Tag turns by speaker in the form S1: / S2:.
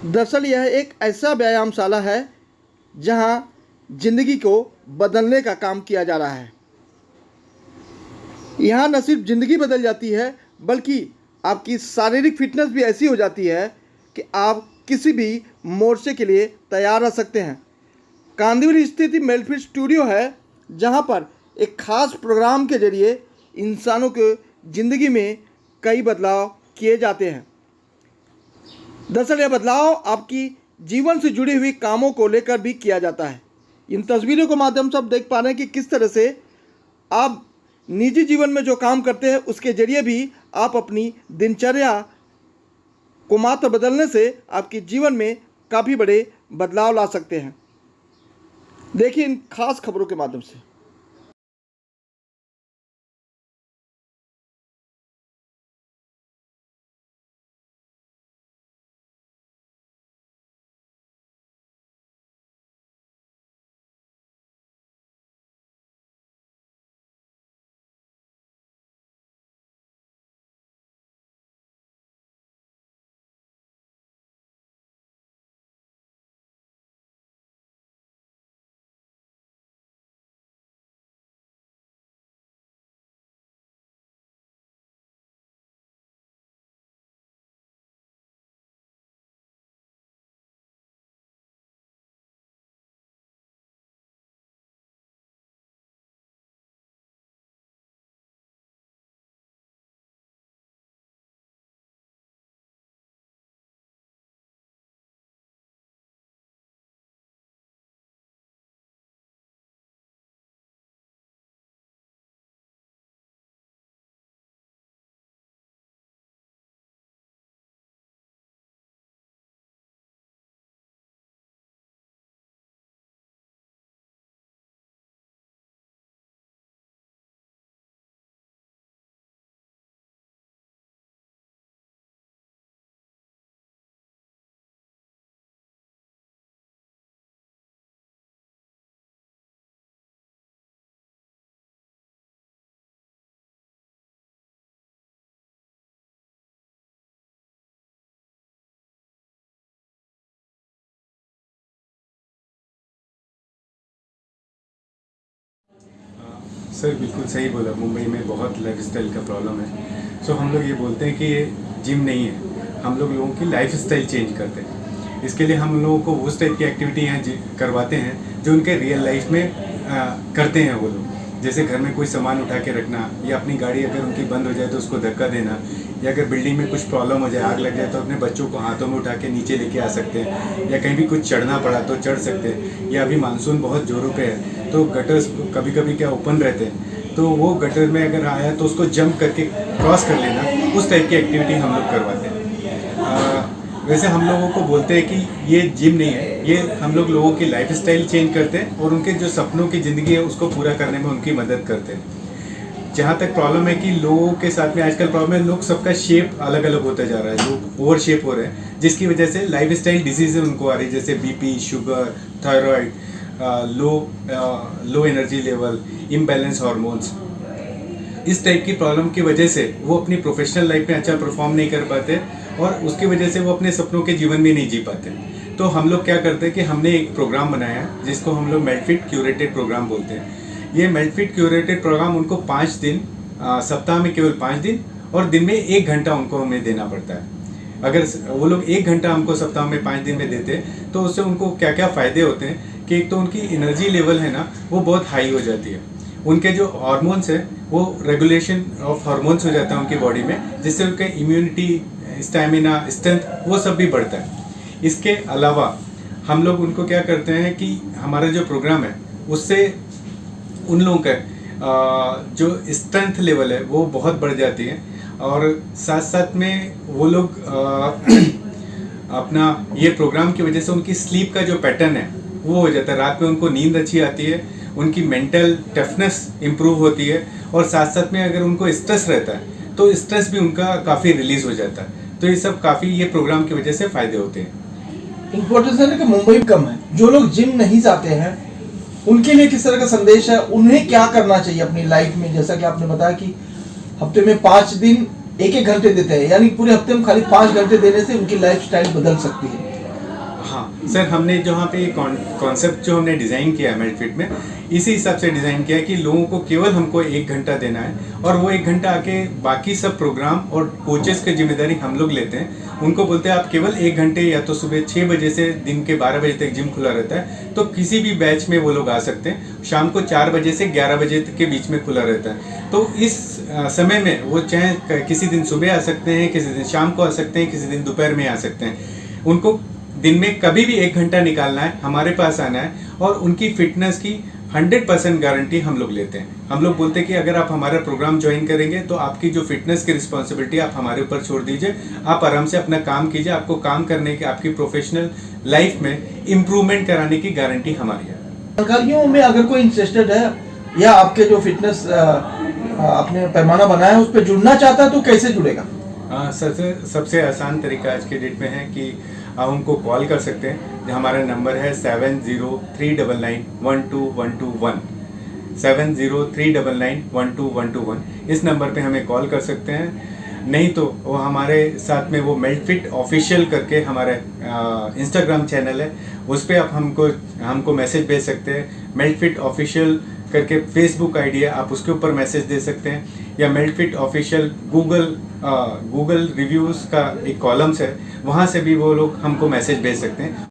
S1: दरअसल यह एक ऐसा व्यायामशाला है जहां जिंदगी को बदलने का काम किया जा रहा है। यहाँ न सिर्फ ज़िंदगी बदल जाती है बल्कि आपकी शारीरिक फिटनेस भी ऐसी हो जाती है कि आप किसी भी मोर्चे के लिए तैयार रह सकते हैं। कांदिवली स्थित मेलफिट स्टूडियो है जहाँ पर एक खास प्रोग्राम के जरिए इंसानों के ज़िंदगी में कई बदलाव किए जाते हैं। दरअसल यह बदलाव आपकी जीवन से जुड़ी हुई कामों को लेकर भी किया जाता है। इन तस्वीरों के माध्यम से आप देख पा रहे हैं कि किस तरह से आप निजी जीवन में जो काम करते हैं उसके जरिए भी आप अपनी दिनचर्या को मात्र बदलने से आपके जीवन में काफ़ी बड़े बदलाव ला सकते हैं। देखिए इन खास खबरों के माध्यम से।
S2: सर बिल्कुल सही बोला। मुंबई में बहुत लाइफस्टाइल का प्रॉब्लम है। सो हम लोग ये बोलते हैं कि ये जिम नहीं है, हम लोगों की लाइफस्टाइल चेंज करते हैं। इसके लिए हम लोगों को उस टाइप की एक्टिविटी यहाँ करवाते हैं जो उनके रियल लाइफ में करते हैं वो लोग। जैसे घर में कोई सामान उठा के रखना, या अपनी गाड़ी अगर उनकी बंद हो जाए तो उसको धक्का देना, या अगर बिल्डिंग में कुछ प्रॉब्लम हो जाए, आग लग जाए तो अपने बच्चों को हाथों में उठा के नीचे लेके आ सकते हैं, या कहीं भी कुछ चढ़ना पड़ा तो चढ़ सकते हैं। या अभी मानसून बहुत ज़ोरों पे है तो गटर्स कभी कभी क्या ओपन रहते हैं, तो वो गटर में अगर आया तो उसको जंप करके क्रॉस कर लेना, उस टाइप की एक्टिविटी हम लोग करवाते हैं। वैसे हम लोगों को बोलते हैं कि ये जिम नहीं है, ये हम लोगों की लाइफस्टाइल चेंज करते हैं और उनके जो सपनों की ज़िंदगी है उसको पूरा करने में उनकी मदद करते हैं। जहाँ तक प्रॉब्लम है कि लोगों के साथ में आजकल प्रॉब्लम है, लोग सबका शेप अलग अलग होता जा रहा है, लोग ओवर शेप हो रहे हैं, जिसकी वजह से लाइफस्टाइल डिजीज उनको आ रही है, जैसे BP, sugar, thyroid, low energy level, imbalance hormones. इस टाइप की प्रॉब्लम की वजह से वो अपनी प्रोफेशनल लाइफ में अच्छा परफॉर्म नहीं कर पाते और उसकी वजह से वो अपने सपनों के जीवन में नहीं जी पाते। तो हम लोग क्या करते हैं कि हमने एक प्रोग्राम बनाया है जिसको हम लोग मेलफिट क्यूरेटेड प्रोग्राम बोलते हैं। ये मेलफिट क्यूरेटेड प्रोग्राम उनको 5 दिन, सप्ताह में केवल 5 दिन और दिन में 1 घंटा उनको हमें देना पड़ता है। अगर वो लोग 1 घंटा हमको सप्ताह में 5 दिन में देते हैं तो उससे उनको क्या क्या फ़ायदे होते हैं कि एक तो उनकी एनर्जी लेवल है ना वो बहुत हाई हो जाती है, उनके जो हार्मोन्स है वो रेगुलेशन ऑफ हार्मोन्स हो जाता है उनकी बॉडी में, जिससे उनके इम्यूनिटी, स्टैमिना, स्ट्रेंथ वो सब भी बढ़ता है। इसके अलावा हम लोग उनको क्या करते हैं कि हमारा जो प्रोग्राम है उससे उन लोगों का जो स्ट्रेंथ लेवल है वो बहुत बढ़ जाती है और साथ साथ में वो लोग अपना ये प्रोग्राम की वजह से उनकी स्लीप का जो पैटर्न है वो हो जाता है, रात में उनको नींद अच्छी आती है, उनकी मेंटल टफनेस इम्प्रूव होती है और साथ साथ में अगर उनको स्ट्रेस रहता है तो स्ट्रेस भी उनका काफ़ी रिलीज हो जाता है। तो ये सब काफ़ी ये प्रोग्राम की वजह से फ़ायदे होते हैं।
S1: इम्पोर्टेंस है कि मुंबई कम है, जो लोग जिम नहीं जाते हैं उनके लिए किस तरह का संदेश है, उन्हें क्या करना चाहिए अपनी लाइफ में? जैसा कि आपने बताया कि हफ्ते में 5 दिन 1-1 घंटे देते हैं, यानी पूरे हफ्ते में खाली 5 घंटे देने से उनकी लाइफ स्टाइल बदल सकती है।
S2: हाँ सर, हमने जहाँ पे कॉन्सेप्ट जो हमने डिज़ाइन किया है मेल्टफिट में, इसी हिसाब से डिज़ाइन किया है कि लोगों को केवल हमको 1 घंटा देना है, और वो 1 घंटा आके बाकी सब प्रोग्राम और कोचेस की जिम्मेदारी हम लोग लेते हैं। उनको बोलते हैं आप केवल 1 घंटे, या तो सुबह 6 बजे से दिन के 12 बजे तक जिम खुला रहता है, तो किसी भी बैच में वो लोग आ सकते हैं। शाम को 4 बजे से 11 बजे तक के बीच में खुला रहता है। तो इस समय में वो चाहे किसी दिन सुबह आ सकते हैं, किसी दिन शाम को आ सकते हैं, किसी दिन दोपहर में आ सकते हैं। उनको दिन में कभी भी 1 घंटा निकालना है, हमारे पास आना है, और उनकी फिटनेस की 100% गारंटी हम लोग लेते हैं। हम लोग बोलते हैं कि अगर आप हमारा प्रोग्राम ज्वाइन करेंगे तो आपकी जो फिटनेस की रिस्पॉन्सिबिलिटी आप हमारे ऊपर छोड़ दीजिए, आप आराम से अपना काम कीजिए। आपको काम करने की, आपकी प्रोफेशनल लाइफ में इम्प्रूवमेंट कराने की गारंटी हमारी है।
S1: जानकारियों में अगर कोई इंटरेस्टेड है या आपके जो फिटनेस आपने पैमाना बनाया है उस पर जुड़ना चाहता है तो कैसे जुड़ेगा?
S2: सबसे आसान तरीका आज के डेट में है कि आप हमको कॉल कर सकते हैं। हमारा नंबर है 7039912121 7039912121। इस नंबर पे हमें कॉल कर सकते हैं। नहीं तो वो हमारे साथ में वो मेल्टफिट ऑफिशियल करके हमारा इंस्टाग्राम चैनल है, उस पर आप हमको मैसेज भेज सकते हैं। मेल्टफिट ऑफिशियल करके फेसबुक आईडी है, आप उसके ऊपर मैसेज दे सकते हैं, या मेल्टफिट ऑफिशियल गूगल रिव्यूज़ का एक कॉलम्स है, वहाँ से भी वो लोग हमको मैसेज भेज सकते हैं।